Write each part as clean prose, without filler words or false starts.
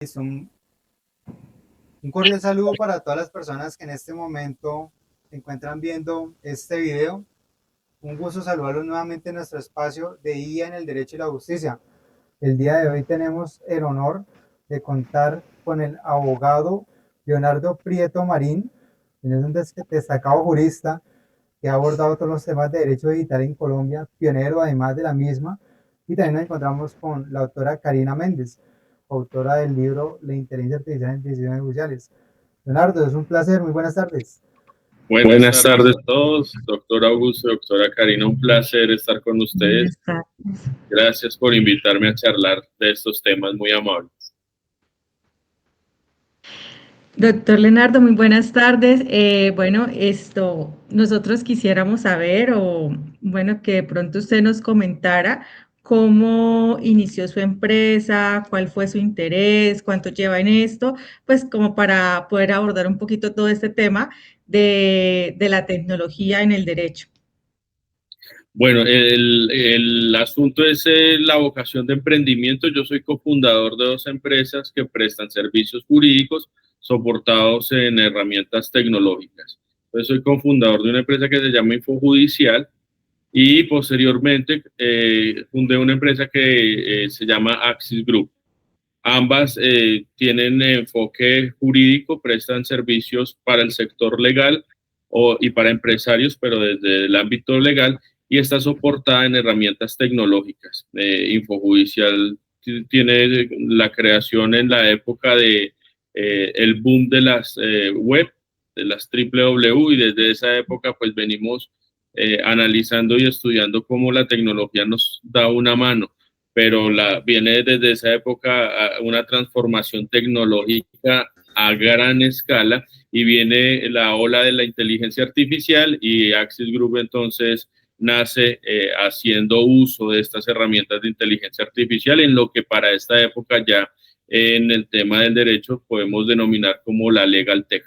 Un cordial saludo para todas las personas que en este momento se encuentran viendo este video. Un gusto saludarlos nuevamente en nuestro espacio de IA en el Derecho y la Justicia. El día de hoy tenemos el honor de contar con el abogado Leonardo Prieto Marín, quien es un destacado jurista que ha abordado todos los temas de derecho digital en Colombia, pionero además de la misma. Y también nos encontramos con la autora Karina Méndez, autora del libro La inteligencia artificial en decisiones judiciales. Leonardo, es un placer, muy buenas tardes. Buenas tardes a todos, doctor Augusto, doctora Karina, un placer estar con ustedes. Gracias por invitarme a charlar de estos temas muy amables. Doctor Leonardo, muy buenas tardes. Nosotros quisiéramos saber, que de pronto usted nos comentara cómo inició su empresa, cuál fue su interés, cuánto lleva en esto, pues como para poder abordar un poquito todo este tema de la tecnología en el derecho. Bueno, el asunto es la vocación de emprendimiento. Yo soy cofundador de dos empresas que prestan servicios jurídicos soportados en herramientas tecnológicas. Entonces, soy cofundador de una empresa que se llama Infojudicial y posteriormente fundé una empresa que se llama Axis Group. Ambas tienen enfoque jurídico, prestan servicios para el sector legal y para empresarios, pero desde el ámbito legal, y está soportada en herramientas tecnológicas. Infojudicial tiene la creación en la época de el boom de las web, de las www, y desde esa época pues venimos analizando y estudiando cómo la tecnología nos da una mano, pero viene desde esa época una transformación tecnológica a gran escala, y viene la ola de la inteligencia artificial, y Axis Group entonces nace haciendo uso de estas herramientas de inteligencia artificial en lo que para esta época ya en el tema del derecho podemos denominar como la Legal Tech.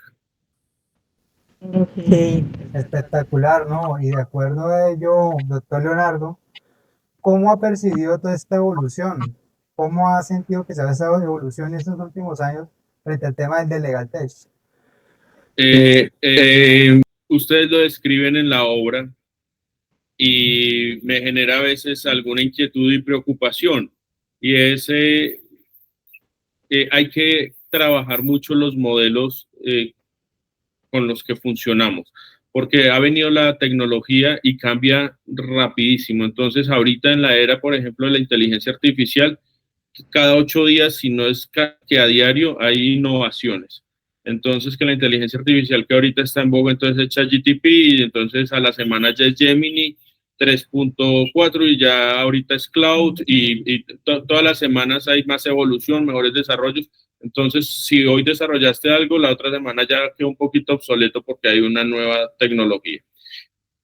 Okay. Espectacular, ¿no? Y de acuerdo a ello, doctor Leonardo, ¿cómo ha percibido toda esta evolución? ¿Cómo ha sentido que se ha esa evolución en estos últimos años frente al tema del Legal Tech? Ustedes lo describen en la obra y me genera a veces alguna inquietud y preocupación, y es hay que trabajar mucho los modelos con los que funcionamos, porque ha venido la tecnología y cambia rapidísimo. Entonces ahorita en la era, por ejemplo, de la inteligencia artificial, cada 8 días, si no es que a diario, hay innovaciones. Entonces, que la inteligencia artificial que ahorita está en boga, entonces es ChatGPT, y entonces a la semana ya es Gemini 3.4, y ya ahorita es Cloud, y todas las semanas hay más evolución, mejores desarrollos. Entonces, si hoy desarrollaste algo, la otra semana ya queda un poquito obsoleto porque hay una nueva tecnología.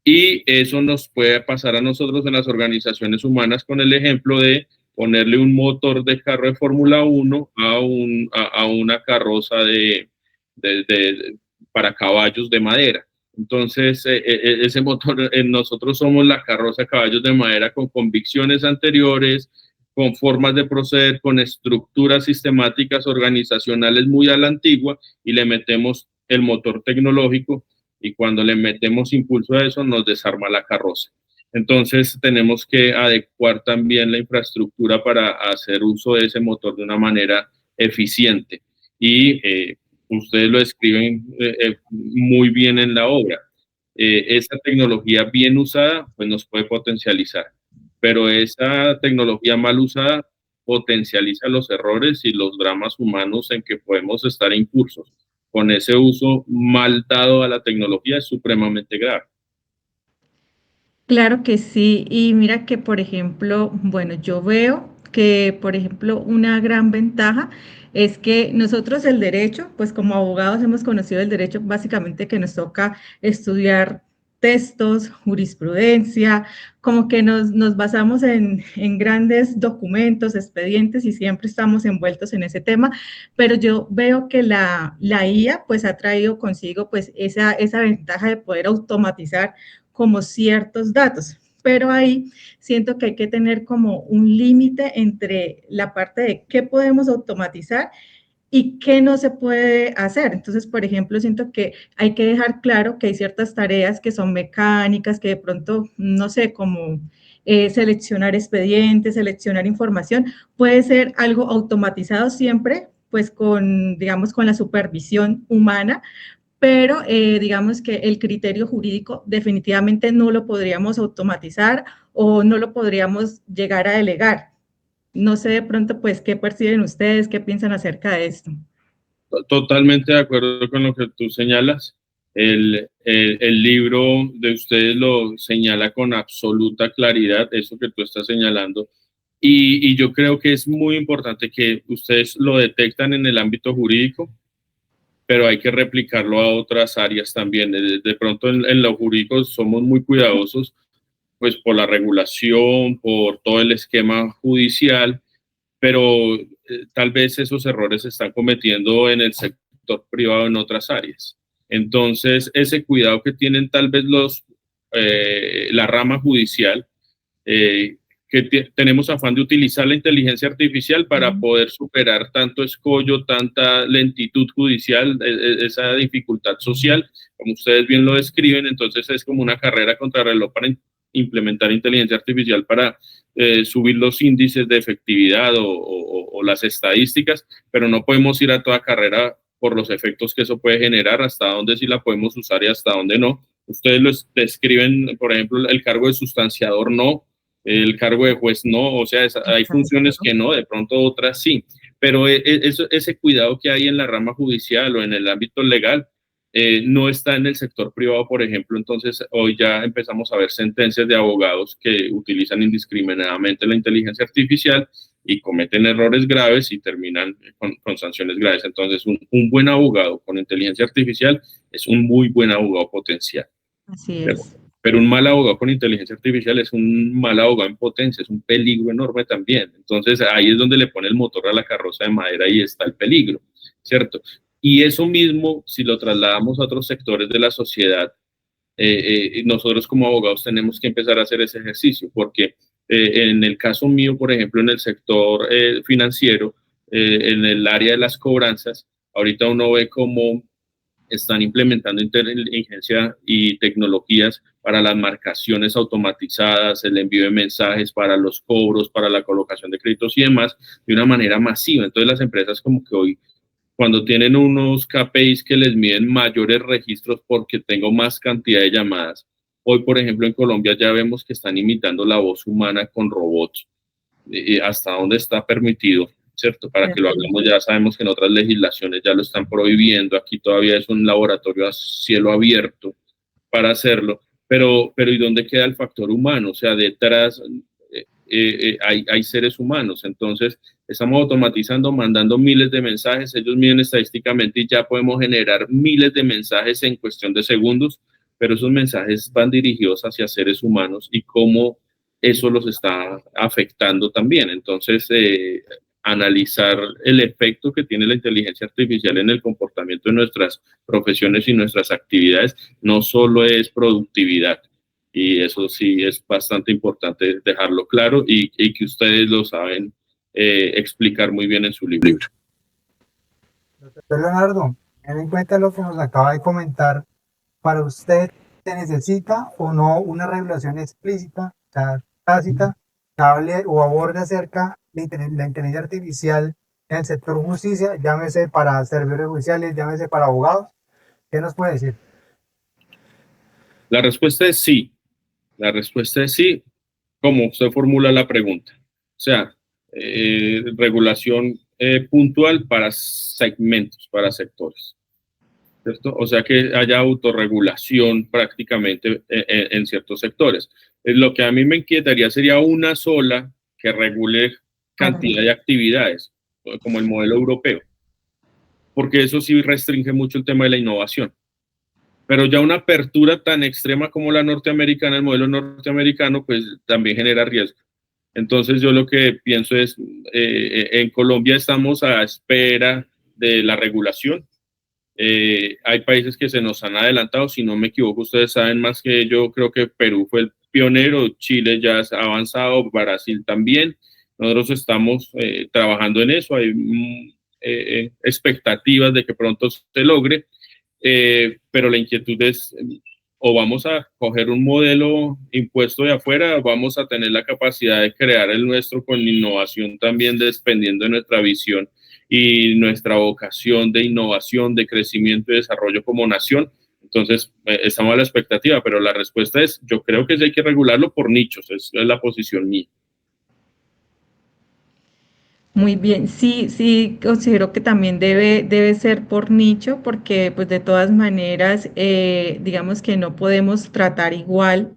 Y eso nos puede pasar a nosotros en las organizaciones humanas con el ejemplo de ponerle un motor de carro de Fórmula 1 a una carroza para caballos de madera. Entonces, ese motor, nosotros somos la carroza de caballos de madera con convicciones anteriores, con formas de proceder, con estructuras sistemáticas organizacionales muy a la antigua, y le metemos el motor tecnológico, y cuando le metemos impulso a eso nos desarma la carroza. Entonces tenemos que adecuar también la infraestructura para hacer uso de ese motor de una manera eficiente, y ustedes lo escriben muy bien en la obra. Esa tecnología bien usada pues nos puede potencializar, pero esa tecnología mal usada potencializa los errores y los dramas humanos en que podemos estar incursos. Con ese uso mal dado a la tecnología es supremamente grave. Claro que sí, y mira que, por ejemplo, yo veo que, por ejemplo, una gran ventaja es que nosotros el derecho, pues como abogados hemos conocido el derecho básicamente que nos toca estudiar textos, jurisprudencia, como que nos basamos en grandes documentos, expedientes, y siempre estamos envueltos en ese tema, pero yo veo que la IA pues ha traído consigo pues esa ventaja de poder automatizar como ciertos datos, pero ahí siento que hay que tener como un límite entre la parte de qué podemos automatizar y qué no se puede hacer. Entonces, por ejemplo, siento que hay que dejar claro que hay ciertas tareas que son mecánicas, que de pronto, no sé, como seleccionar expedientes, seleccionar información, puede ser algo automatizado siempre, pues con, digamos, con la supervisión humana, pero digamos que el criterio jurídico definitivamente no lo podríamos automatizar o no lo podríamos llegar a delegar. No sé de pronto, pues, qué perciben ustedes, qué piensan acerca de esto. Totalmente de acuerdo con lo que tú señalas. El libro de ustedes lo señala con absoluta claridad, eso que tú estás señalando. Y yo creo que es muy importante que ustedes lo detectan en el ámbito jurídico, pero hay que replicarlo a otras áreas también. De pronto en lo jurídico somos muy cuidadosos, pues por la regulación, por todo el esquema judicial, pero tal vez esos errores se están cometiendo en el sector privado en otras áreas. Entonces, ese cuidado que tienen tal vez la rama judicial, eh, tenemos afán de utilizar la inteligencia artificial para poder superar tanto escollo, tanta lentitud judicial, esa dificultad social, como ustedes bien lo describen. Entonces es como una carrera contra reloj para implementar inteligencia artificial para subir los índices de efectividad o las estadísticas, pero no podemos ir a toda carrera por los efectos que eso puede generar, hasta dónde sí la podemos usar y hasta dónde no. Ustedes lo describen, por ejemplo, el cargo de sustanciador no, el cargo de juez no, o sea, hay funciones que no, de pronto otras sí, pero ese cuidado que hay en la rama judicial o en el ámbito legal no está en el sector privado, por ejemplo. Entonces hoy ya empezamos a ver sentencias de abogados que utilizan indiscriminadamente la inteligencia artificial y cometen errores graves y terminan con sanciones graves. Entonces un buen abogado con inteligencia artificial es un muy buen abogado potencial. Así Pero, es. pero un mal abogado con inteligencia artificial es un mal abogado en potencia, es un peligro enorme también. Entonces ahí es donde le pone el motor a la carroza de madera y está el peligro, ¿cierto? Y eso mismo, si lo trasladamos a otros sectores de la sociedad, nosotros como abogados tenemos que empezar a hacer ese ejercicio, porque en el caso mío, por ejemplo, en el sector financiero, en el área de las cobranzas, ahorita uno ve cómo están implementando inteligencia y tecnologías para las marcaciones automatizadas, el envío de mensajes para los cobros, para la colocación de créditos y demás, de una manera masiva. Entonces las empresas como que hoy, cuando tienen unos KPIs que les miden mayores registros porque tengo más cantidad de llamadas, hoy por ejemplo en Colombia ya vemos que están imitando la voz humana con robots, hasta dónde está permitido, ¿cierto? Para que lo hagamos, ya sabemos que en otras legislaciones ya lo están prohibiendo, aquí todavía es un laboratorio a cielo abierto para hacerlo, pero ¿y dónde queda el factor humano? O sea, detrás hay seres humanos, entonces estamos automatizando, mandando miles de mensajes, ellos miden estadísticamente y ya podemos generar miles de mensajes en cuestión de segundos, pero esos mensajes van dirigidos hacia seres humanos y cómo eso los está afectando también. Entonces, analizar el efecto que tiene la inteligencia artificial en el comportamiento de nuestras profesiones y nuestras actividades no solo es productividad, y eso sí es bastante importante dejarlo claro y que ustedes lo saben explicar muy bien en su libro. Doctor Leonardo, ten en cuenta lo que nos acaba de comentar. Para usted, ¿se necesita o no una regulación explícita, o sea, tácita, que hable o aborde acerca de la inteligencia artificial en el sector justicia, llámese para servidores judiciales, llámese para abogados? ¿Qué nos puede decir? La respuesta es sí. La respuesta es sí, como usted formula la pregunta. O sea, regulación puntual para segmentos, para sectores, ¿cierto? O sea, que haya autorregulación prácticamente en ciertos sectores. Lo que a mí me inquietaría sería una sola que regule cantidad de actividades, como el modelo europeo, porque eso sí restringe mucho el tema de la innovación. Pero ya una apertura tan extrema como la norteamericana, el modelo norteamericano, pues también genera riesgo. Entonces yo lo que pienso es, en Colombia estamos a espera de la regulación. Hay países que se nos han adelantado, si no me equivoco, ustedes saben más que yo, creo que Perú fue el pionero, Chile ya ha avanzado, Brasil también. Nosotros estamos trabajando en eso. Hay expectativas de que pronto se logre, pero la inquietud es, o vamos a coger un modelo impuesto de afuera, o vamos a tener la capacidad de crear el nuestro con innovación también, dependiendo de nuestra visión y nuestra vocación de innovación, de crecimiento y desarrollo como nación. Entonces, estamos a la expectativa, pero la respuesta es, yo creo que sí hay que regularlo por nichos, es la posición mía. Muy bien, sí, sí, considero que también debe ser por nicho, porque pues de todas maneras, digamos que no podemos tratar igual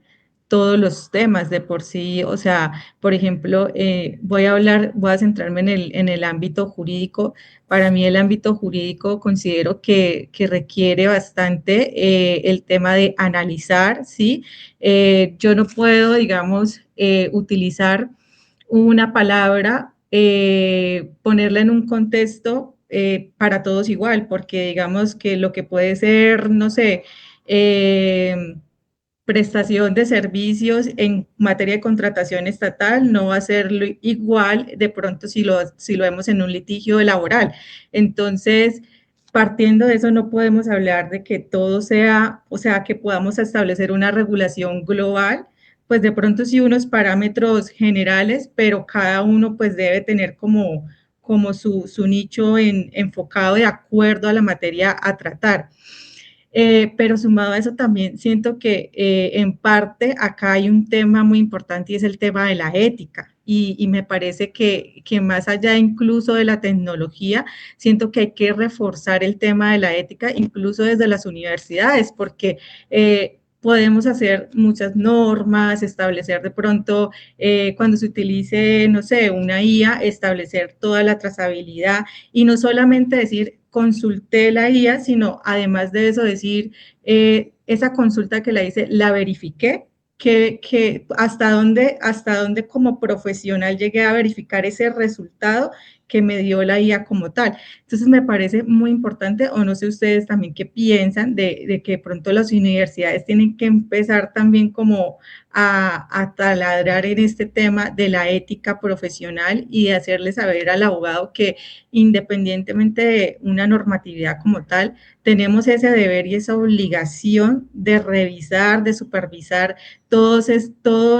todos los temas de por sí. O sea, por ejemplo, voy a centrarme en el ámbito jurídico. Para mí el ámbito jurídico considero que requiere bastante el tema de analizar, ¿sí? Yo no puedo, digamos, utilizar una palabra, ponerla en un contexto para todos igual, porque digamos que lo que puede ser, no sé, prestación de servicios en materia de contratación estatal no va a ser igual de pronto si lo vemos en un litigio laboral. Entonces, partiendo de eso, no podemos hablar de que todo sea, o sea, que podamos establecer una regulación global, pues de pronto sí unos parámetros generales, pero cada uno pues debe tener como su nicho enfocado de acuerdo a la materia a tratar. Pero sumado a eso también siento que en parte acá hay un tema muy importante y es el tema de la ética. Y me parece que más allá incluso de la tecnología, siento que hay que reforzar el tema de la ética, incluso desde las universidades, porque podemos hacer muchas normas, establecer de pronto, cuando se utilice, no sé, una IA, establecer toda la trazabilidad y no solamente decir consulté la IA, sino además de eso decir, esa consulta que la hice, la verifiqué, que hasta dónde como profesional llegué a verificar ese resultado que me dio la IA como tal. Entonces me parece muy importante, o no sé ustedes también qué piensan, de que de pronto las universidades tienen que empezar también como a taladrar en este tema de la ética profesional y de hacerle saber al abogado que independientemente de una normatividad como tal, tenemos ese deber y esa obligación de revisar, de supervisar todo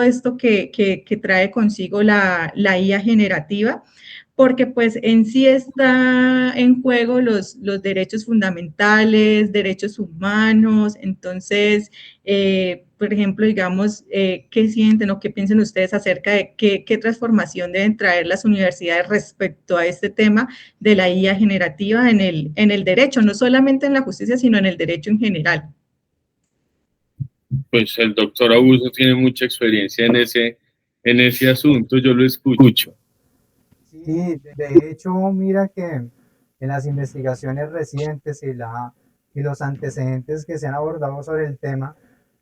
esto que trae consigo la IA generativa, porque pues en sí está en juego los derechos fundamentales, derechos humanos. Entonces, por ejemplo, digamos, ¿qué sienten o qué piensan ustedes acerca de qué transformación deben traer las universidades respecto a este tema de la IA generativa en el derecho, no solamente en la justicia, sino en el derecho en general? Pues el doctor Augusto tiene mucha experiencia en ese asunto, yo lo escucho. Sí, de hecho, mira que en las investigaciones recientes y los antecedentes que se han abordado sobre el tema,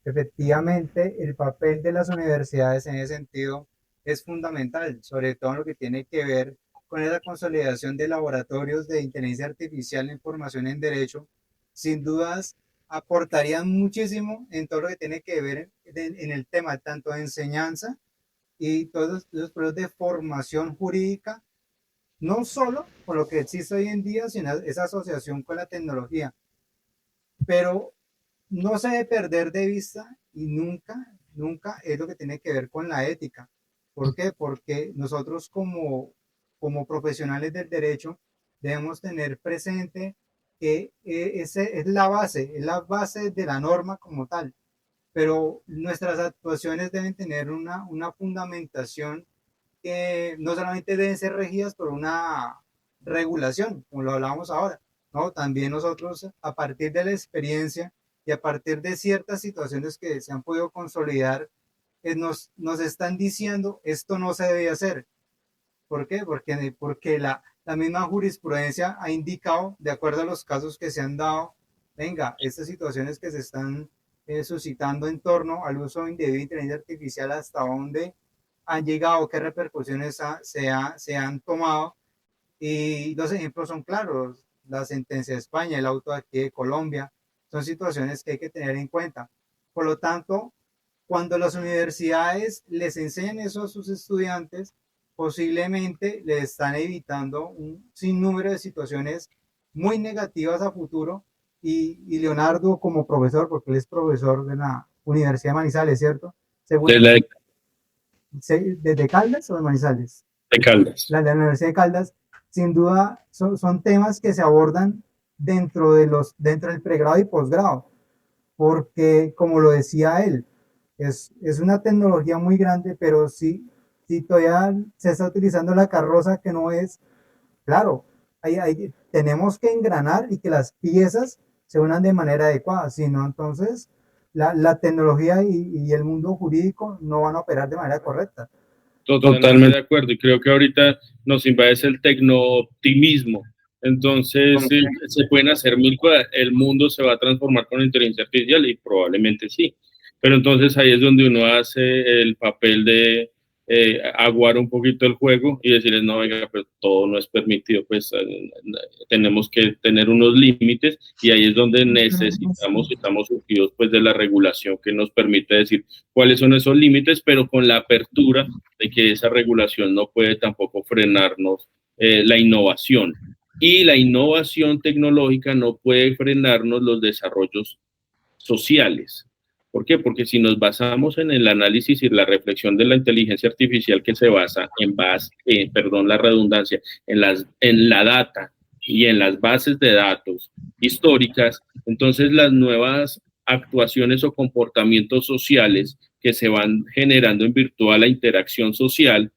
efectivamente el papel de las universidades en ese sentido es fundamental, sobre todo en lo que tiene que ver con la consolidación de laboratorios de inteligencia artificial en formación en derecho. Sin dudas, aportarían muchísimo en todo lo que tiene que ver en el tema tanto de enseñanza y todos los procesos de formación jurídica, no solo por lo que existe hoy en día, sino esa asociación con la tecnología. Pero no se debe perder de vista y nunca, nunca es lo que tiene que ver con la ética. ¿Por qué? Porque nosotros como profesionales del derecho debemos tener presente que ese es la base de la norma como tal, pero nuestras actuaciones deben tener una fundamentación que no solamente deben ser regidas por una regulación, como lo hablábamos ahora, ¿no? También nosotros, a partir de la experiencia y a partir de ciertas situaciones que se han podido consolidar, nos están diciendo esto no se debe hacer. ¿Por qué? Porque la misma jurisprudencia ha indicado, de acuerdo a los casos que se han dado, venga, estas situaciones que se están suscitando en torno al uso indebido de inteligencia artificial, hasta dónde han llegado, qué repercusiones se han tomado. Y los ejemplos son claros, la sentencia de España, el auto aquí de Colombia, son situaciones que hay que tener en cuenta. Por lo tanto, cuando las universidades les enseñan eso a sus estudiantes, posiblemente le están evitando un sinnúmero de situaciones muy negativas a futuro. Y Leonardo como profesor, porque él es profesor de la Universidad de Manizales, ¿cierto? De la Seguramente, ¿desde Caldas o de Manizales? de Caldas. La Universidad de Caldas, sin duda, son temas que se abordan dentro del pregrado y posgrado, porque como lo decía él, es una tecnología muy grande, pero si todavía se está utilizando la carroza que no es, claro, tenemos que engranar y que las piezas se unan de manera adecuada, si no, entonces la tecnología y el mundo jurídico no van a operar de manera correcta. Totalmente de acuerdo, y creo que ahorita nos invade el tecno-optimismo. Entonces, se pueden hacer mil cosas. El mundo se va a transformar con la inteligencia artificial y probablemente sí. Pero entonces ahí es donde uno hace el papel de aguar un poquito el juego y decirles, no, venga, pues todo no es permitido, pues tenemos que tener unos límites y ahí es donde necesitamos, estamos surgidos pues de la regulación que nos permite decir cuáles son esos límites, pero con la apertura de que esa regulación no puede tampoco frenarnos la innovación. Y la innovación tecnológica no puede frenarnos los desarrollos sociales. ¿Por qué? Porque si nos basamos en el análisis y la reflexión de la inteligencia artificial que se basa perdón la redundancia, en la data y en las bases de datos históricas, entonces las nuevas actuaciones o comportamientos sociales que se van generando en virtud de la interacción social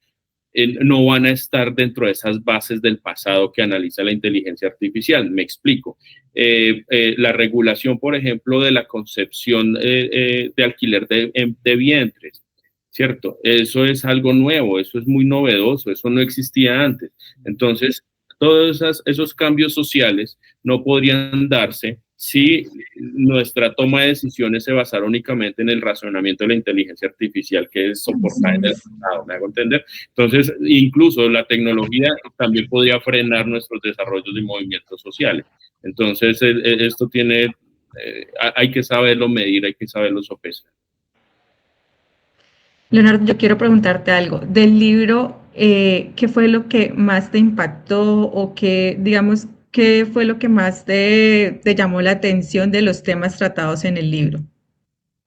no van a estar dentro de esas bases del pasado que analiza la inteligencia artificial. Me explico. La regulación, por ejemplo, de la concepción de alquiler de vientres, ¿cierto? Eso es algo nuevo, eso es muy novedoso, eso no existía antes. Entonces, todos esos cambios sociales no podrían darse si nuestra toma de decisiones se basara únicamente en el razonamiento de la inteligencia artificial que es soportada en el pasado, ¿me hago entender? Entonces, incluso la tecnología también podría frenar nuestros desarrollos y movimientos sociales. Entonces, esto tiene, hay que saberlo medir, hay que saberlo sopesar. Leonardo, yo quiero preguntarte algo. Del libro, ¿qué fue lo que más te impactó o qué, digamos, qué fue lo que más te llamó la atención de los temas tratados en el libro?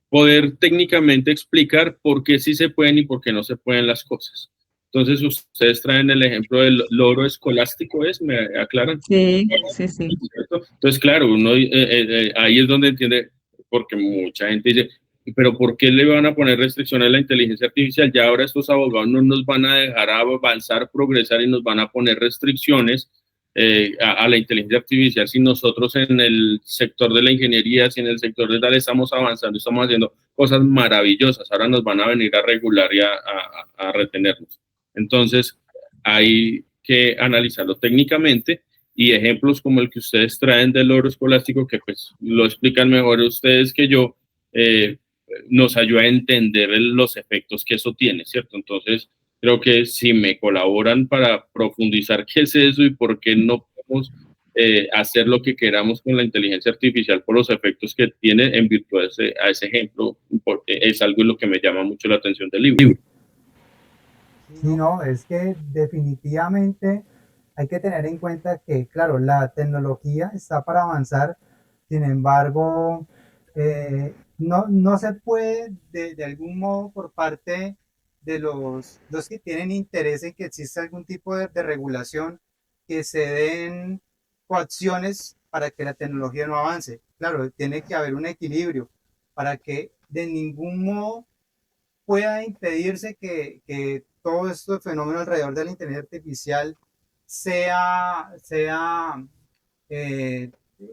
Poder técnicamente explicar por qué sí se pueden y por qué no se pueden las cosas. Entonces, ustedes traen el ejemplo del loro escolástico, ¿me aclaran? Sí, sí, sí. ¿Cierto? Entonces, claro, uno ahí es donde entiende, porque mucha gente dice, pero ¿por qué le van a poner restricciones a la inteligencia artificial? Ya ahora estos abogados no nos van a dejar avanzar, progresar y nos van a poner restricciones a la inteligencia artificial si nosotros en el sector de la ingeniería, si en el sector de tal estamos avanzando, estamos haciendo cosas maravillosas, ahora nos van a venir a regular y a retenernos. Entonces, hay que analizarlo técnicamente y ejemplos como el que ustedes traen del oro escolástico, que pues lo explican mejor ustedes que yo, nos ayuda a entender los efectos que eso tiene, ¿cierto? Entonces, creo que si me colaboran para profundizar qué es eso y por qué no podemos hacer lo que queramos con la inteligencia artificial por los efectos que tiene en virtud a ese ejemplo, porque es algo en lo que me llama mucho la atención del libro. Sí, no, es que definitivamente hay que tener en cuenta que, claro, la tecnología está para avanzar, sin embargo, no se puede de algún modo por parte de los que tienen interés en que exista algún tipo de regulación, que se den coacciones para que la tecnología no avance. Claro, tiene que haber un equilibrio para que de ningún modo pueda impedirse que todo este fenómeno alrededor de la inteligencia artificial sea eh,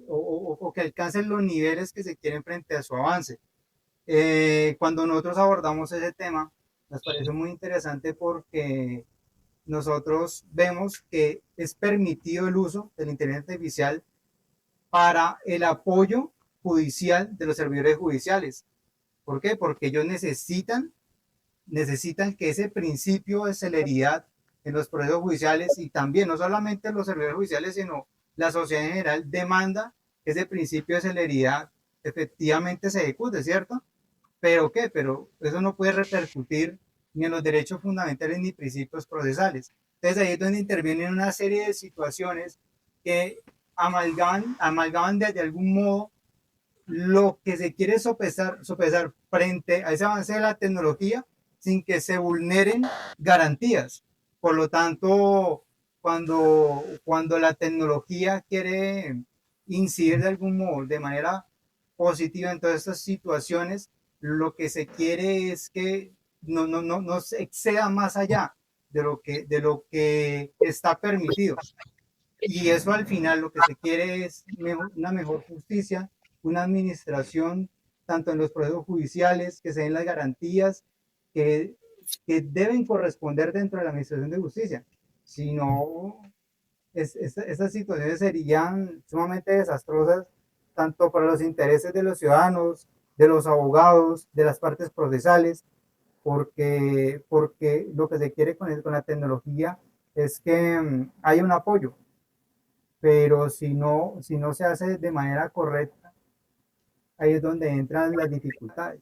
o que alcancen los niveles que se quieren frente a su avance. Cuando nosotros abordamos ese tema, nos parece muy interesante porque nosotros vemos que es permitido el uso de la inteligencia artificial para el apoyo judicial de los servidores judiciales. ¿Por qué? Porque ellos necesitan que ese principio de celeridad en los procesos judiciales y también no solamente los servidores judiciales, sino la sociedad en general demanda que ese principio de celeridad efectivamente se ejecute, ¿cierto? Pero ¿qué? Pero eso no puede repercutir ni en los derechos fundamentales ni principios procesales. Entonces ahí es donde intervienen una serie de situaciones que amalgaman de algún modo lo que se quiere sopesar frente a ese avance de la tecnología sin que se vulneren garantías. Por lo tanto, cuando la tecnología quiere incidir de algún modo, de manera positiva en todas estas situaciones, lo que se quiere es que no se exceda más allá de lo que está permitido. Y eso al final lo que se quiere es una mejor justicia, una administración, tanto en los procesos judiciales, que se den las garantías que, que deben corresponder dentro de la administración de justicia. Si no, estas situaciones serían sumamente desastrosas, tanto para los intereses de los ciudadanos, de los abogados, de las partes procesales, porque lo que se quiere con la tecnología es que haya un apoyo, pero si no se hace de manera correcta, ahí es donde entran las dificultades.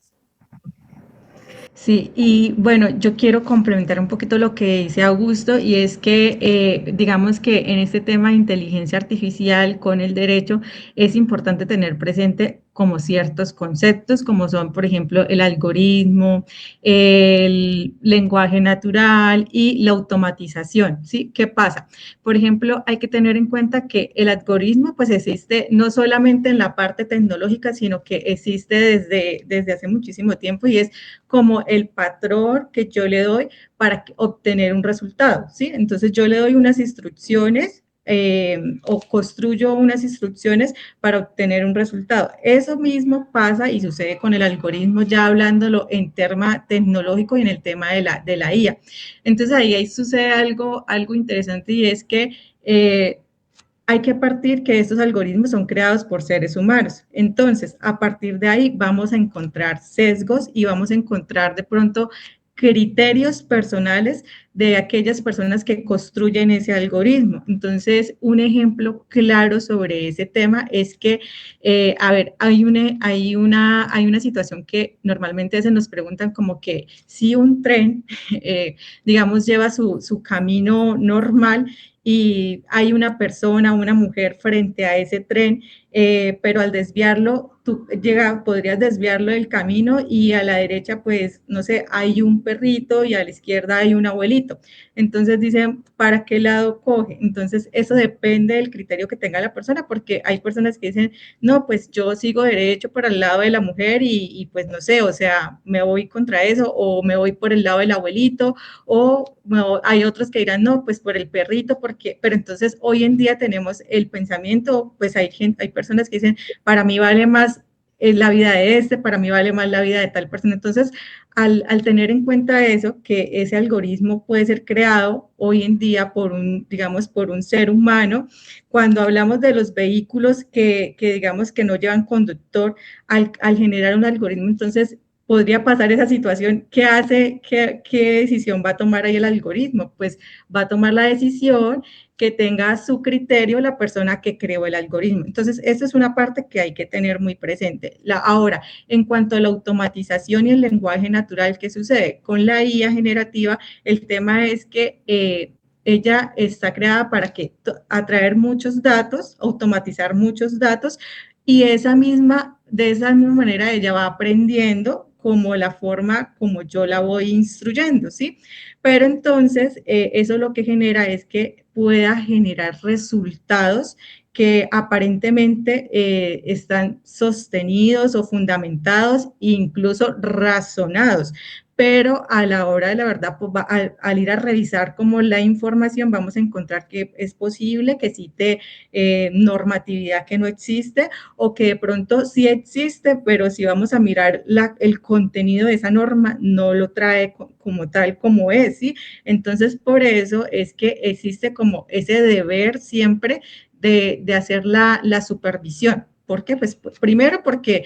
Sí, y bueno, yo quiero complementar un poquito lo que dice Augusto, y es que digamos que en este tema de inteligencia artificial con el derecho es importante tener presente como ciertos conceptos, como son, por ejemplo, el algoritmo, el lenguaje natural y la automatización, ¿sí? ¿Qué pasa? Por ejemplo, hay que tener en cuenta que el algoritmo pues existe no solamente en la parte tecnológica, sino que existe desde hace muchísimo tiempo, y es como el patrón que yo le doy para obtener un resultado, ¿sí? Entonces yo le doy unas instrucciones o construyo unas instrucciones para obtener un resultado. Eso mismo pasa y sucede con el algoritmo, ya hablándolo en tema tecnológico y en el tema de la IA. Entonces ahí sucede algo interesante, y es que hay que partir que estos algoritmos son creados por seres humanos. Entonces, a partir de ahí vamos a encontrar sesgos y vamos a encontrar de pronto criterios personales de aquellas personas que construyen ese algoritmo. Entonces, un ejemplo claro sobre ese tema es que, a ver, hay una situación que normalmente se nos preguntan como que si un tren, digamos, lleva su camino normal y hay una persona, una mujer frente a ese tren, pero al desviarlo, podrías desviarlo del camino, y a la derecha, pues, no sé, hay un perrito y a la izquierda hay un abuelito. Entonces dicen, ¿para qué lado coge? Entonces eso depende del criterio que tenga la persona, porque hay personas que dicen, no, pues yo sigo derecho para el lado de la mujer y pues no sé, o sea, me voy contra eso, o me voy por el lado del abuelito, o bueno, hay otros que dirán, no, pues por el perrito, porque, pero entonces hoy en día tenemos el pensamiento, pues hay personas que dicen, para mí vale más la vida de este, para mí vale más la vida de tal persona. Entonces, al tener en cuenta eso, que ese algoritmo puede ser creado hoy en día por digamos, por un ser humano, cuando hablamos de los vehículos que digamos que no llevan conductor, al generar un algoritmo, entonces podría pasar esa situación. ¿Qué hace? ¿Qué decisión va a tomar ahí el algoritmo? Pues va a tomar la decisión que tenga su criterio la persona que creó el algoritmo. Entonces, esa es una parte que hay que tener muy presente. Ahora, en cuanto a la automatización y el lenguaje natural, ¿qué sucede? Con la IA generativa, el tema es que ella está creada para que atraer muchos datos, automatizar muchos datos, y de esa misma manera ella va aprendiendo como la forma como yo la voy instruyendo, ¿sí? Pero entonces eso lo que genera es que pueda generar resultados que aparentemente están sostenidos o fundamentados e incluso razonados, pero a la hora de la verdad, pues al ir a revisar como la información, vamos a encontrar que es posible que cite normatividad que no existe, o que de pronto sí existe, pero si vamos a mirar el contenido de esa norma, no lo trae como tal como es, ¿sí? Entonces, por eso es que existe como ese deber siempre de hacer la supervisión. ¿Por qué? Pues primero porque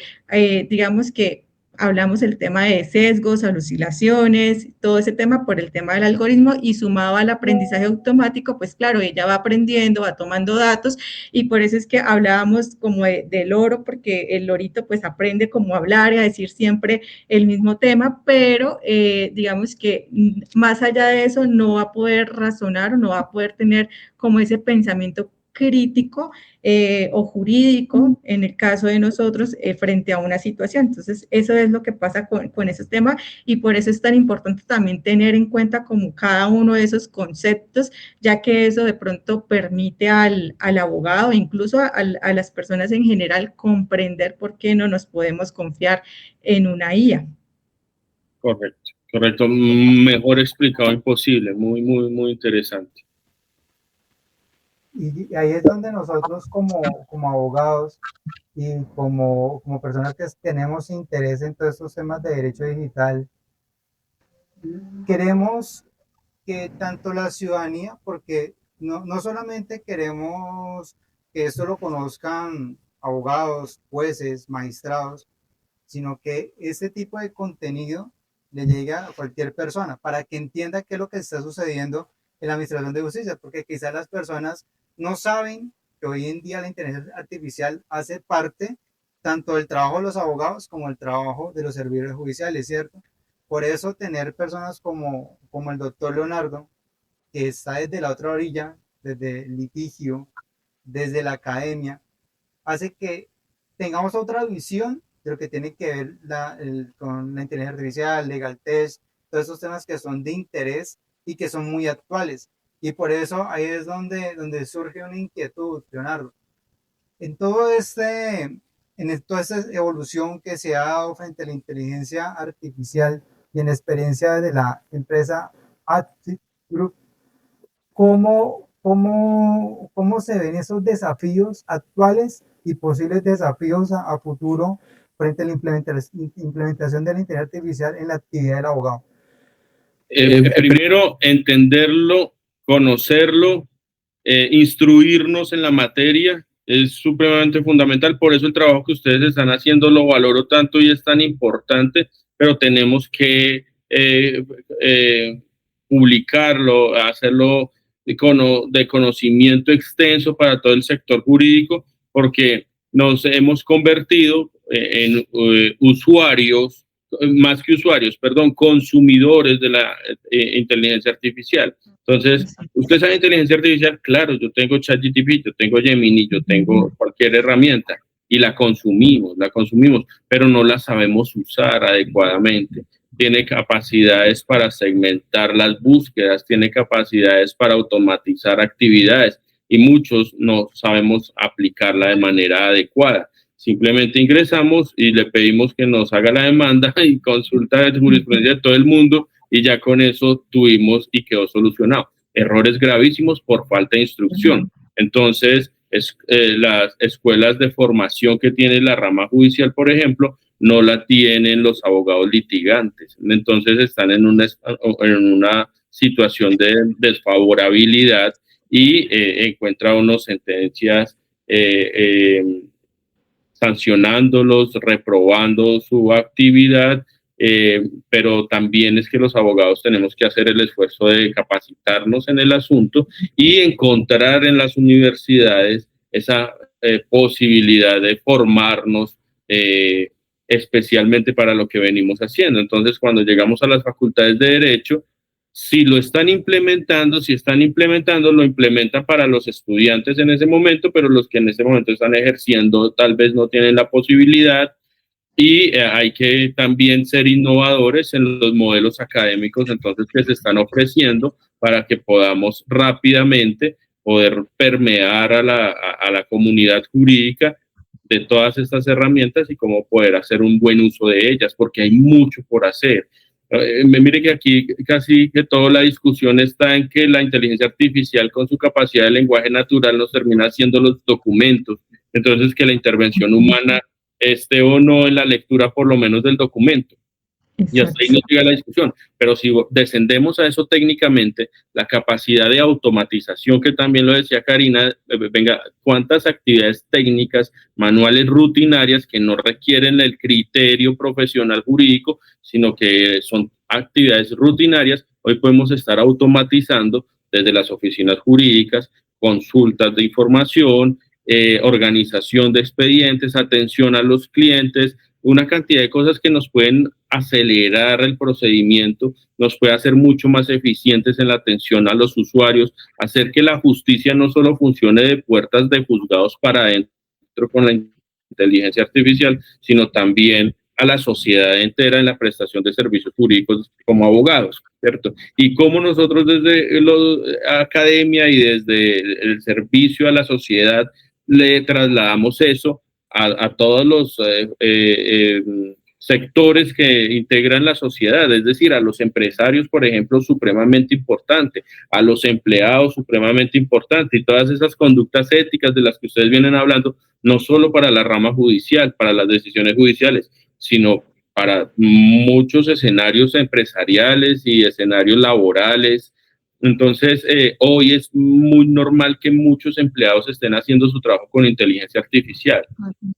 digamos que hablamos el tema de sesgos, alucinaciones, todo ese tema por el tema del algoritmo y sumado al aprendizaje automático, pues claro, ella va aprendiendo, va tomando datos y por eso es que hablábamos como del loro, porque el lorito pues aprende como a hablar y a decir siempre el mismo tema, pero digamos que más allá de eso no va a poder razonar o no va a poder tener como ese pensamiento crítico o jurídico, en el caso de nosotros, frente a una situación. Entonces, eso es lo que pasa con esos temas y por eso es tan importante también tener en cuenta como cada uno de esos conceptos, ya que eso de pronto permite al abogado, incluso a las personas en general, comprender por qué no nos podemos confiar en una IA. Correcto, correcto. Mejor explicado imposible. Muy, muy, muy interesante. Y ahí es donde nosotros como abogados y como personas que tenemos interés en todos estos temas de derecho digital, queremos que tanto la ciudadanía, porque no solamente queremos que esto lo conozcan abogados, jueces, magistrados, sino que este tipo de contenido le llegue a cualquier persona para que entienda qué es lo que está sucediendo en la administración de justicia, porque quizás las personas no saben que hoy en día la inteligencia artificial hace parte tanto del trabajo de los abogados como el trabajo de los servidores judiciales, ¿cierto? Por eso tener personas como el doctor Leonardo, que está desde la otra orilla, desde el litigio, desde la academia, hace que tengamos otra visión de lo que tiene que ver con la inteligencia artificial, legal test, todos esos temas que son de interés y que son muy actuales. Y por eso ahí es donde surge una inquietud, Leonardo. En todo en toda esta evolución que se ha dado frente a la inteligencia artificial y en la experiencia de la empresa Active Group, ¿cómo se ven esos desafíos actuales y posibles desafíos a futuro frente a la implementación de la inteligencia artificial en la actividad del abogado? Primero, entenderlo, conocerlo, instruirnos en la materia es supremamente fundamental. Por eso el trabajo que ustedes están haciendo lo valoro tanto y es tan importante, pero tenemos que publicarlo, hacerlo de conocimiento extenso para todo el sector jurídico, porque nos hemos convertido en usuarios, más que usuarios, perdón, consumidores de la inteligencia artificial. Entonces, usted sabe inteligencia artificial, claro, yo tengo ChatGPT, yo tengo Gemini, yo tengo cualquier herramienta y la consumimos, pero no la sabemos usar adecuadamente. Tiene capacidades para segmentar las búsquedas, tiene capacidades para automatizar actividades y muchos no sabemos aplicarla de manera adecuada. Simplemente ingresamos y le pedimos que nos haga la demanda y consulta de jurisprudencia de todo el mundo y ya con eso tuvimos y quedó solucionado. Errores gravísimos por falta de instrucción. Entonces, las escuelas de formación que tiene la rama judicial, por ejemplo, no la tienen los abogados litigantes. Entonces, están en una situación de desfavorabilidad y encuentra unas sentencias sancionándolos, reprobando su actividad, pero también es que los abogados tenemos que hacer el esfuerzo de capacitarnos en el asunto y encontrar en las universidades esa posibilidad de formarnos especialmente para lo que venimos haciendo. Entonces, cuando llegamos a las facultades de Derecho, si lo están implementando, lo implementan para los estudiantes en ese momento, pero los que en ese momento están ejerciendo tal vez no tienen la posibilidad y hay que también ser innovadores en los modelos académicos entonces que se están ofreciendo para que podamos rápidamente poder permear a la comunidad jurídica de todas estas herramientas y cómo poder hacer un buen uso de ellas, porque hay mucho por hacer. Mire que aquí casi que toda la discusión está en que la inteligencia artificial con su capacidad de lenguaje natural nos termina haciendo los documentos. Entonces que la intervención humana esté o no en la lectura por lo menos del documento. Y hasta ahí exacto. no llega la discusión. Pero si descendemos a eso técnicamente, la capacidad de automatización, que también lo decía Karina, venga, cuántas actividades técnicas, manuales rutinarias que no requieren el criterio profesional jurídico, sino que son actividades rutinarias, hoy podemos estar automatizando desde las oficinas jurídicas, consultas de información, organización de expedientes, atención a los clientes, una cantidad de cosas que nos pueden acelerar el procedimiento, nos puede hacer mucho más eficientes en la atención a los usuarios, hacer que la justicia no solo funcione de puertas de juzgados para adentro con la inteligencia artificial, sino también a la sociedad entera en la prestación de servicios jurídicos como abogados, ¿cierto? Y cómo nosotros desde la academia y desde el servicio a la sociedad le trasladamos eso a todos los sectores que integran la sociedad, es decir, a los empresarios, por ejemplo, supremamente importante, a los empleados, supremamente importante, y todas esas conductas éticas de las que ustedes vienen hablando, no solo para la rama judicial, para las decisiones judiciales, sino para muchos escenarios empresariales y escenarios laborales. Entonces, hoy es muy normal que muchos empleados estén haciendo su trabajo con inteligencia artificial,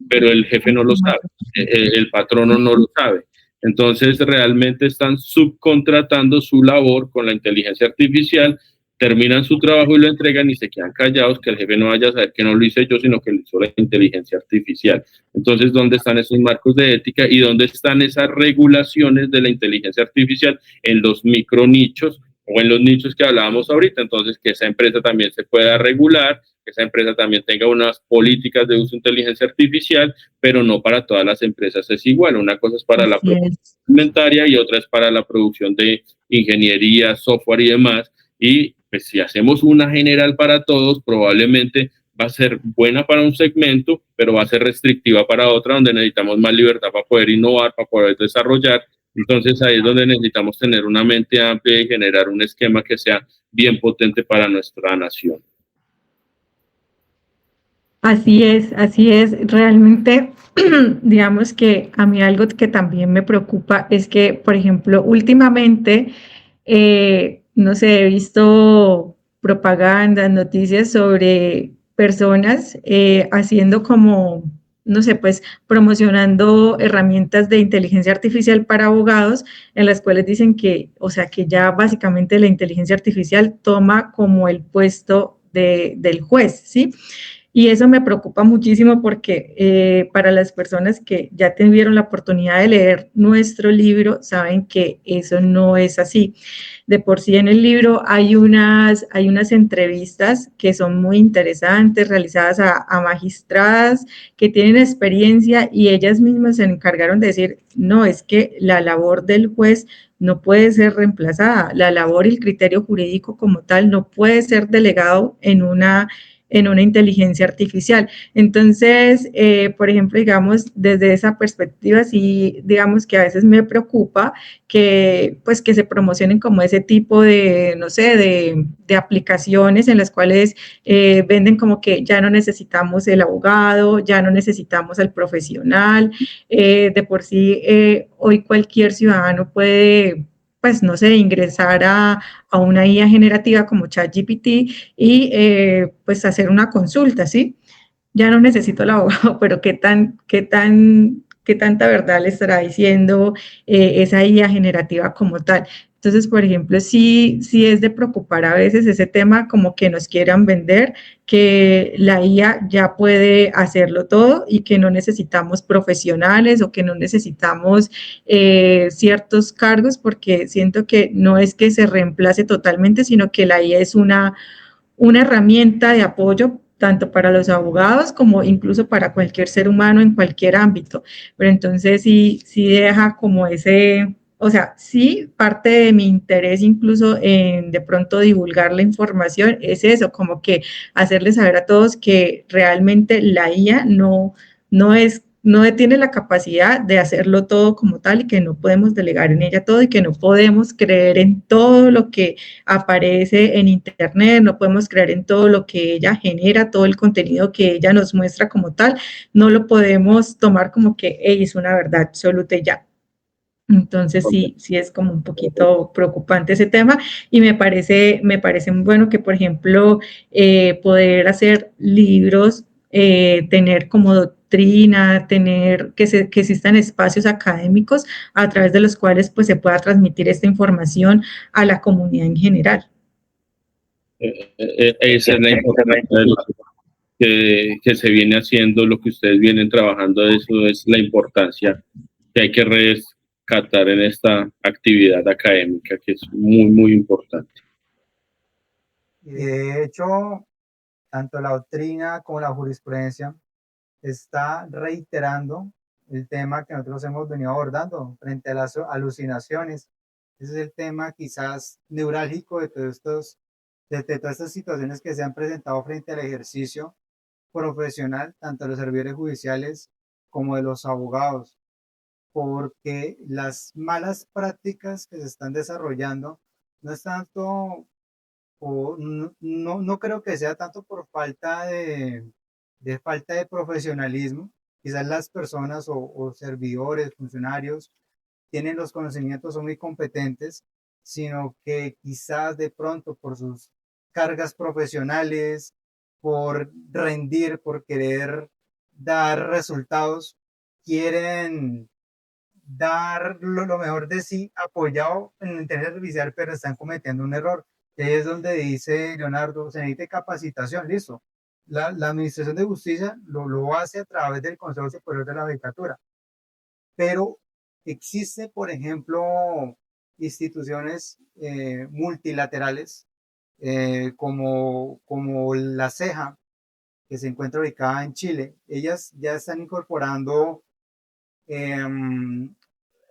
pero el jefe no lo sabe, el patrono no lo sabe. Entonces, realmente están subcontratando su labor con la inteligencia artificial, terminan su trabajo y lo entregan y se quedan callados, que el jefe no vaya a saber que no lo hice yo, sino que lo hizo la inteligencia artificial. Entonces, ¿dónde están esos marcos de ética y dónde están esas regulaciones de la inteligencia artificial en los micronichos o en los nichos que hablábamos ahorita? Entonces, que esa empresa también se pueda regular, que esa empresa también tenga unas políticas de uso de inteligencia artificial, pero no para todas las empresas es igual. Una cosa es para la Así producción es. alimentaria y otra es para la producción de ingeniería, software y demás. Y pues si hacemos una general para todos, probablemente va a ser buena para un segmento, pero va a ser restrictiva para otra, donde necesitamos más libertad para poder innovar, para poder desarrollar. Entonces ahí es donde necesitamos tener una mente amplia y generar un esquema que sea bien potente para nuestra nación. Así es, así es. Realmente, digamos que a mí algo que también me preocupa es que, por ejemplo, últimamente, no sé, he visto propaganda, noticias sobre personas haciendo como, no sé, pues promocionando herramientas de inteligencia artificial para abogados, en las cuales dicen que, o sea, que ya básicamente la inteligencia artificial toma como el puesto del juez, ¿sí? Y eso me preocupa muchísimo porque para las personas que ya tuvieron la oportunidad de leer nuestro libro, saben que eso no es así. De por sí en el libro hay unas entrevistas que son muy interesantes, realizadas a magistradas que tienen experiencia y ellas mismas se encargaron de decir, no, es que la labor del juez no puede ser reemplazada, la labor y el criterio jurídico como tal no puede ser delegado en una inteligencia artificial. Entonces, por ejemplo, digamos, desde esa perspectiva, sí, digamos que a veces me preocupa que, pues, que se promocionen como ese tipo de, no sé, de aplicaciones en las cuales venden como que ya no necesitamos el abogado, ya no necesitamos al profesional, de por sí, hoy cualquier ciudadano puede pues no sé, ingresar a una IA generativa como ChatGPT y pues hacer una consulta, ¿sí? Ya no necesito el abogado, pero qué tanta verdad le estará diciendo esa IA generativa como tal. Entonces, por ejemplo, sí es de preocupar a veces ese tema como que nos quieran vender, que la IA ya puede hacerlo todo y que no necesitamos profesionales o que no necesitamos ciertos cargos, porque siento que no es que se reemplace totalmente, sino que la IA es una herramienta de apoyo tanto para los abogados como incluso para cualquier ser humano en cualquier ámbito. Pero entonces sí deja como ese, o sea, sí parte de mi interés incluso en de pronto divulgar la información es eso, como que hacerles saber a todos que realmente la IA no tiene la capacidad de hacerlo todo como tal y que no podemos delegar en ella todo y que no podemos creer en todo lo que aparece en internet, no podemos creer en todo lo que ella genera, todo el contenido que ella nos muestra como tal, no lo podemos tomar como que hey, es una verdad absoluta y ya. Entonces sí es como un poquito preocupante ese tema y me parece muy bueno que, por ejemplo, poder hacer libros, tener como doctrina, tener que existan espacios académicos a través de los cuales pues se pueda transmitir esta información a la comunidad en general. Esa es la importancia de lo que se viene haciendo, lo que ustedes vienen trabajando, eso es la importancia que hay que rescatar en esta actividad académica, que es muy, muy importante. Y de hecho, tanto la doctrina como la jurisprudencia está reiterando el tema que nosotros hemos venido abordando frente a las alucinaciones. Ese es el tema quizás neurálgico de de todas estas situaciones que se han presentado frente al ejercicio profesional, tanto de los servidores judiciales como de los abogados, porque las malas prácticas que se están desarrollando no es tanto, o no creo que sea tanto por falta de profesionalismo. Quizás las personas o servidores, funcionarios, tienen los conocimientos, son muy competentes, sino que quizás de pronto por sus cargas profesionales, por rendir, por querer dar resultados, quieren dar lo mejor de sí apoyado en el inteligencia artificial, pero están cometiendo un error. Es donde dice Leonardo, se necesita capacitación, listo. La Administración de Justicia lo hace a través del Consejo Superior de la Judicatura, pero existe, por ejemplo, instituciones multilaterales como la CEJA, que se encuentra ubicada en Chile. Ellas ya están incorporando eh,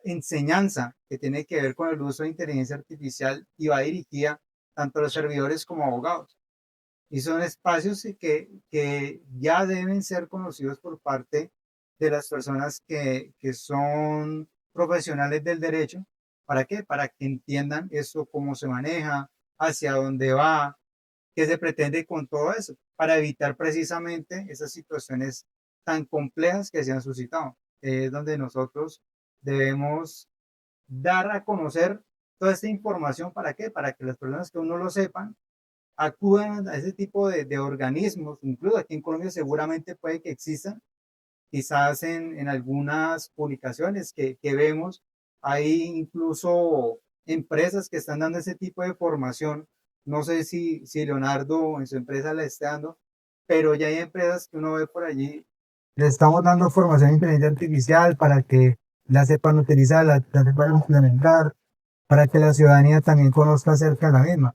enseñanza que tiene que ver con el uso de inteligencia artificial y va dirigida tanto a los servidores como a abogados. Y son espacios que ya deben ser conocidos por parte de las personas que son profesionales del derecho. ¿Para qué? Para que entiendan eso, cómo se maneja, hacia dónde va, qué se pretende con todo eso, para evitar precisamente esas situaciones tan complejas que se han suscitado. Es donde nosotros debemos dar a conocer toda esta información. ¿Para qué? Para que las personas que aún no lo sepan acuden a ese tipo de organismos. Incluso aquí en Colombia seguramente puede que existan, quizás en algunas publicaciones que vemos, hay incluso empresas que están dando ese tipo de formación. No sé si Leonardo en su empresa la está dando, pero ya hay empresas que uno ve por allí. Le estamos dando formación en inteligencia artificial para que la sepan utilizar, la sepan implementar, para que la ciudadanía también conozca acerca de la misma.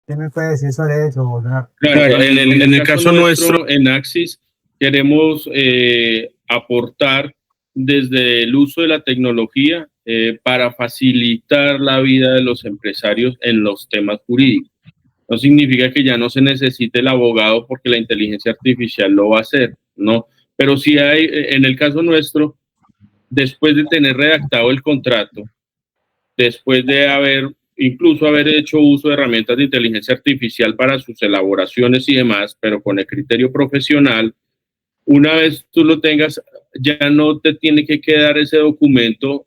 ¿Qué me puede decir sobre eso, Leonardo? Claro, en el caso nuestro, en Axis, queremos aportar desde el uso de la tecnología para facilitar la vida de los empresarios en los temas jurídicos. No significa que ya no se necesite el abogado porque la inteligencia artificial lo va a hacer, ¿no? Pero sí hay, en el caso nuestro, después de tener redactado el contrato, después de incluso haber hecho uso de herramientas de inteligencia artificial para sus elaboraciones y demás, pero con el criterio profesional, una vez tú lo tengas, ya no te tiene que quedar ese documento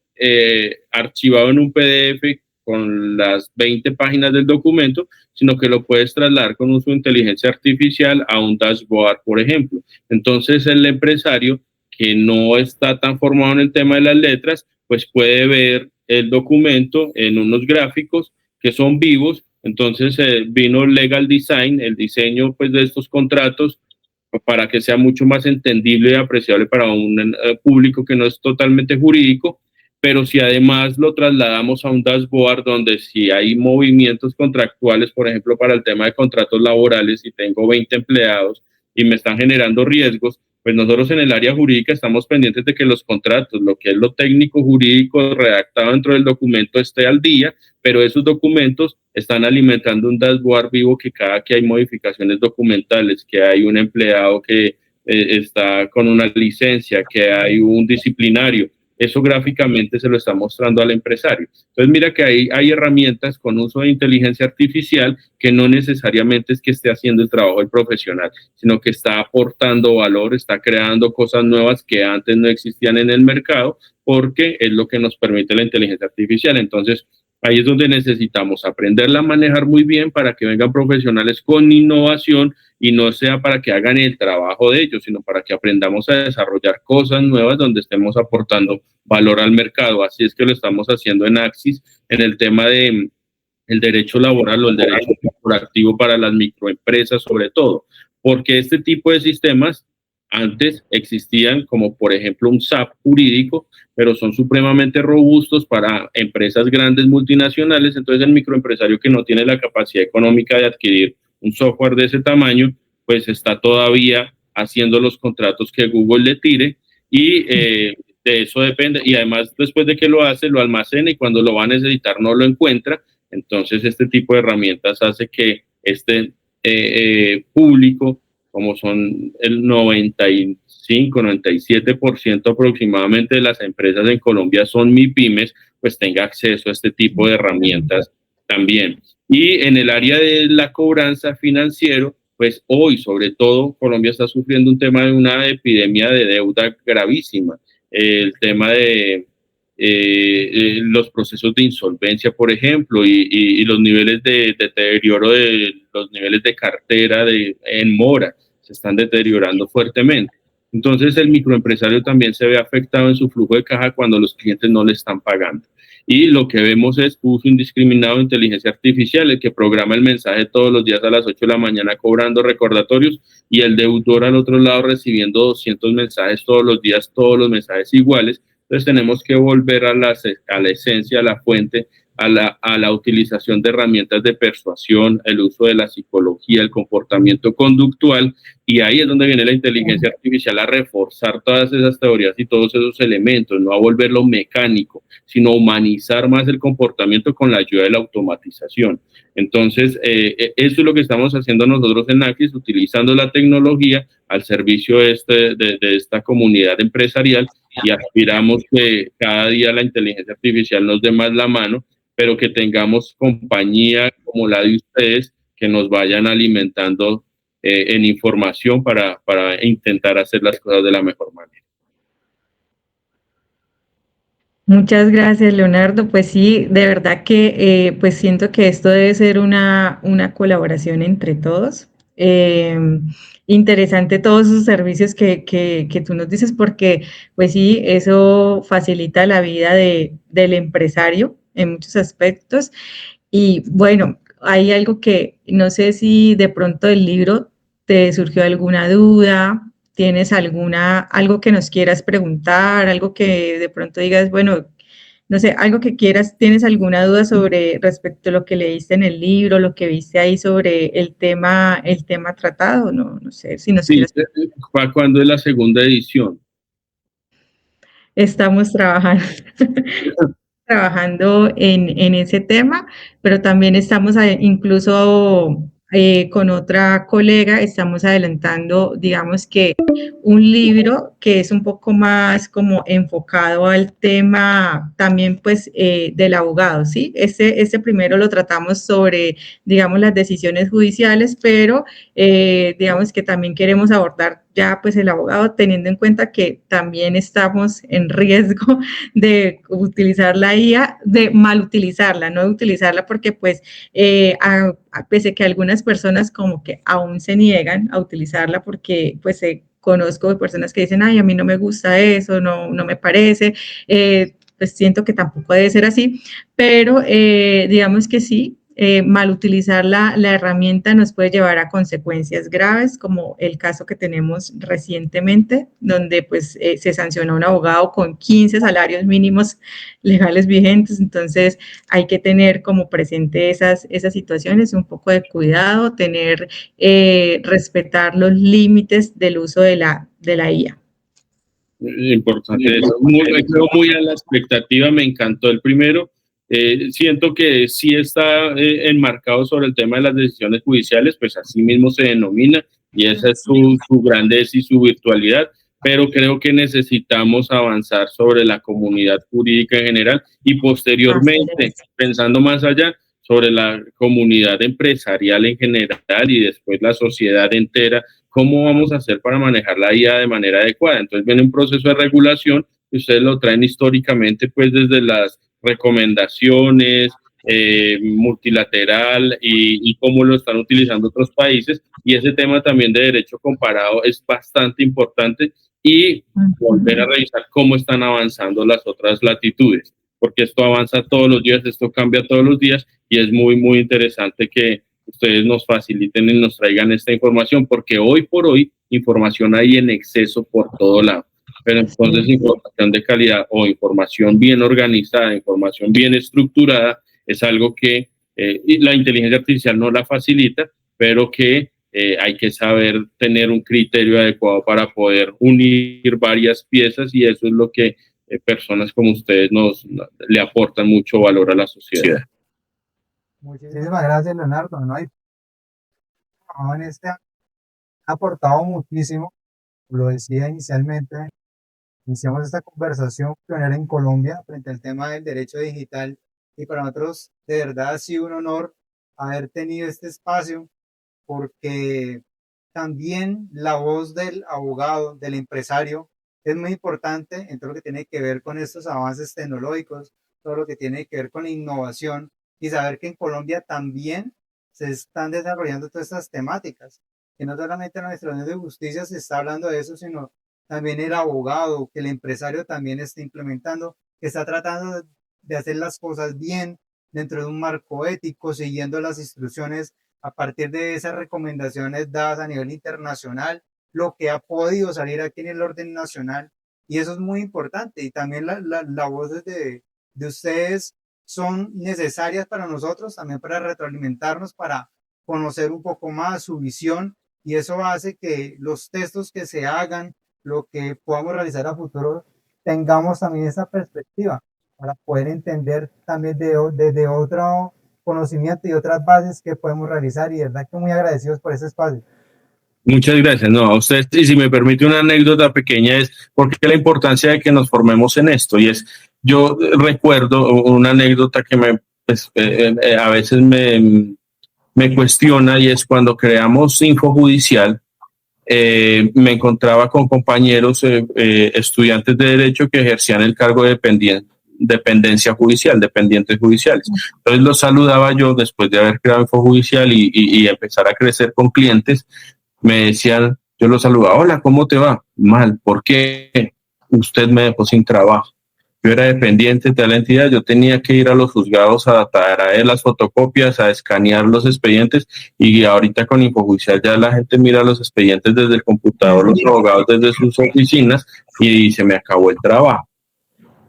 archivado en un PDF con las 20 páginas del documento, sino que lo puedes trasladar con uso de inteligencia artificial a un dashboard, por ejemplo. Entonces el empresario que no está tan formado en el tema de las letras, pues puede ver el documento en unos gráficos que son vivos. Entonces vino Legal Design, el diseño pues de estos contratos, para que sea mucho más entendible y apreciable para un público que no es totalmente jurídico, pero si además lo trasladamos a un dashboard donde si hay movimientos contractuales, por ejemplo, para el tema de contratos laborales, y tengo 20 empleados y me están generando riesgos, pues nosotros en el área jurídica estamos pendientes de que los contratos, lo que es lo técnico jurídico redactado dentro del documento, esté al día, pero esos documentos están alimentando un dashboard vivo que cada que hay modificaciones documentales, que hay un empleado que está con una licencia, que hay un disciplinario, eso gráficamente se lo está mostrando al empresario. Entonces mira que hay herramientas con uso de inteligencia artificial que no necesariamente es que esté haciendo el trabajo del profesional, sino que está aportando valor, está creando cosas nuevas que antes no existían en el mercado, porque es lo que nos permite la inteligencia artificial. Entonces, ahí es donde necesitamos aprenderla a manejar muy bien para que vengan profesionales con innovación y no sea para que hagan el trabajo de ellos, sino para que aprendamos a desarrollar cosas nuevas donde estemos aportando valor al mercado. Así es que lo estamos haciendo en Axis en el tema de el derecho laboral o el derecho corporativo para las microempresas sobre todo, porque este tipo de sistemas antes existían como por ejemplo un SAP jurídico, pero son supremamente robustos para empresas grandes multinacionales. Entonces el microempresario que no tiene la capacidad económica de adquirir un software de ese tamaño, pues está todavía haciendo los contratos que Google le tire y de eso depende. Y además después de que lo hace, lo almacena y cuando lo va a necesitar no lo encuentra. Entonces este tipo de herramientas hace que este público, como son el 95-97% aproximadamente de las empresas en Colombia son MIPYMES, pues tenga acceso a este tipo de herramientas también. Y en el área de la cobranza financiero, pues hoy sobre todo Colombia está sufriendo un tema de una epidemia de deuda gravísima. El tema de los procesos de insolvencia, por ejemplo, y los niveles de deterioro de los niveles de cartera en mora se están deteriorando fuertemente. Entonces el microempresario también se ve afectado en su flujo de caja cuando los clientes no le están pagando. Y lo que vemos es uso indiscriminado de inteligencia artificial, el que programa el mensaje todos los días a las 8 de la mañana cobrando recordatorios y el deudor al otro lado recibiendo 200 mensajes todos los días, todos los mensajes iguales. Entonces tenemos que volver a la esencia, a la fuente, a la utilización de herramientas de persuasión, el uso de la psicología, el comportamiento conductual, y ahí es donde viene la inteligencia artificial a reforzar todas esas teorías y todos esos elementos, no a volverlo mecánico, sino humanizar más el comportamiento con la ayuda de la automatización. Entonces, eso es lo que estamos haciendo nosotros en Axis, utilizando la tecnología al servicio de esta comunidad empresarial, y aspiramos que cada día la inteligencia artificial nos dé más la mano, pero que tengamos compañía como la de ustedes que nos vayan alimentando en información para intentar hacer las cosas de la mejor manera. Muchas gracias, Leonardo. Pues sí, de verdad que pues siento que esto debe ser una colaboración entre todos. Interesante todos esos servicios que tú nos dices, porque pues sí, eso facilita la vida del empresario en muchos aspectos. Y bueno, hay algo que no sé si de pronto del libro te surgió alguna duda, tienes algo que nos quieras preguntar, algo que de pronto digas, bueno, no sé, algo que quieras, tienes alguna duda sobre respecto a lo que leíste en el libro, lo que viste ahí sobre el tema tratado, no sé si nos Sí, quieres. ¿cuándo es la segunda edición? Estamos trabajando en ese tema, pero también estamos incluso con otra colega, estamos adelantando, digamos que un libro que es un poco más como enfocado al tema también pues del abogado, ¿sí? Este primero lo tratamos sobre, digamos, las decisiones judiciales, pero digamos que también queremos abordar ya pues el abogado teniendo en cuenta que también estamos en riesgo de utilizar la IA, de mal utilizarla, no de utilizarla porque pues pese que algunas personas como que aún se niegan a utilizarla porque pues conozco de personas que dicen, ay, a mí no me gusta eso, no me parece, pues siento que tampoco debe ser así, pero digamos que sí, mal utilizar la herramienta nos puede llevar a consecuencias graves, como el caso que tenemos recientemente, donde pues se sancionó a un abogado con 15 salarios mínimos legales vigentes. Entonces hay que tener como presente esas situaciones, un poco de cuidado, respetar los límites del uso de la IA. Importante eso. Creo muy a la expectativa, me encantó el primero. Siento que sí está enmarcado sobre el tema de las decisiones judiciales, pues así mismo se denomina, y esa es su grandeza y su virtualidad, pero creo que necesitamos avanzar sobre la comunidad jurídica en general y posteriormente, pensando más allá, sobre la comunidad empresarial en general y después la sociedad entera, cómo vamos a hacer para manejar la IA de manera adecuada. Entonces viene un proceso de regulación que ustedes lo traen históricamente pues desde las recomendaciones, multilateral y cómo lo están utilizando otros países, y ese tema también de derecho comparado es bastante importante, y volver a revisar cómo están avanzando las otras latitudes, porque esto avanza todos los días, esto cambia todos los días, y es muy, muy interesante que ustedes nos faciliten y nos traigan esta información, porque hoy por hoy información hay en exceso por todo lado. Pero entonces información de calidad o información bien organizada, información bien estructurada, es algo que la inteligencia artificial no la facilita, pero que hay que saber tener un criterio adecuado para poder unir varias piezas, y eso es lo que personas como ustedes le aportan mucho valor a la sociedad. Muchísimas gracias, Leonardo, ¿no? Y en este ha aportado muchísimo, lo decía inicialmente, iniciamos esta conversación pionera en Colombia frente al tema del derecho digital, y para nosotros de verdad ha sido un honor haber tenido este espacio, porque también la voz del abogado, del empresario, es muy importante en todo lo que tiene que ver con estos avances tecnológicos, todo lo que tiene que ver con la innovación, y saber que en Colombia también se están desarrollando todas estas temáticas, que no solamente en nuestra Unión de Justicia se está hablando de eso, sino también el abogado, que el empresario también está implementando, que está tratando de hacer las cosas bien dentro de un marco ético, siguiendo las instrucciones a partir de esas recomendaciones dadas a nivel internacional, lo que ha podido salir aquí en el orden nacional, y eso es muy importante. Y también la voz de ustedes son necesarias para nosotros, también para retroalimentarnos, para conocer un poco más su visión, y eso hace que los textos que se hagan, lo que podamos realizar a futuro, tengamos también esa perspectiva para poder entender también desde otro conocimiento y otras bases que podemos realizar, y de verdad que muy agradecidos por ese espacio. Muchas gracias. No, a usted, y si me permite una anécdota pequeña, es porque la importancia de que nos formemos en esto, y es, yo recuerdo una anécdota que a veces me cuestiona, y es cuando creamos Infojudicial. Me encontraba con compañeros estudiantes de Derecho que ejercían el cargo de dependencia judicial, dependientes judiciales. Entonces los saludaba yo después de haber creado Infojudicial y empezar a crecer con clientes. Me decían, yo los saludaba, hola, ¿cómo te va? Mal, ¿por qué? Usted me dejó sin trabajo. Yo era dependiente de la entidad, yo tenía que ir a los juzgados a traer las fotocopias, a escanear los expedientes, y ahorita con Infojudicial ya la gente mira los expedientes desde el computador, los abogados desde sus oficinas, y se me acabó el trabajo,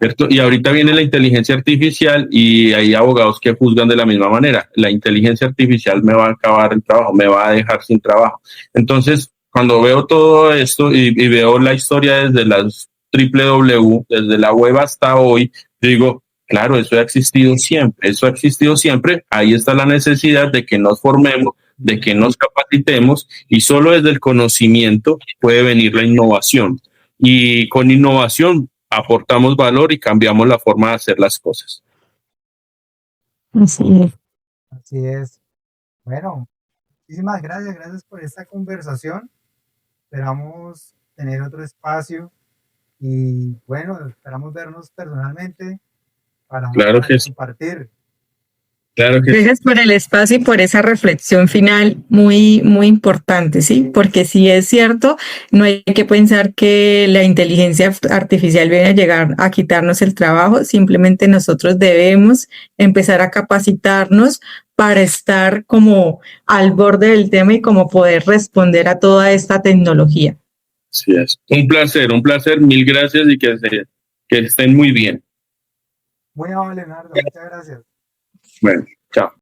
¿cierto? Y ahorita viene la inteligencia artificial y hay abogados que juzgan de la misma manera. La inteligencia artificial me va a acabar el trabajo, me va a dejar sin trabajo. Entonces, cuando veo todo esto y veo la historia desde las desde la web hasta hoy, digo, claro, eso ha existido siempre, ahí está la necesidad de que nos formemos, de que nos capacitemos, y solo desde el conocimiento puede venir la innovación, y con innovación aportamos valor y cambiamos la forma de hacer las cosas. Así es. Así es. Bueno, muchísimas gracias por esta conversación. Esperamos tener otro espacio. Y bueno, esperamos vernos personalmente para compartir. Claro que Gracias por el espacio y por esa reflexión final muy, muy importante, ¿sí? Porque sí es cierto, no hay que pensar que la inteligencia artificial viene a llegar a quitarnos el trabajo, simplemente nosotros debemos empezar a capacitarnos para estar como al borde del tema y como poder responder a toda esta tecnología. Sí, es un placer, mil gracias, y que estén muy bien. Muy amable, Leonardo, muchas gracias. Bueno, chao.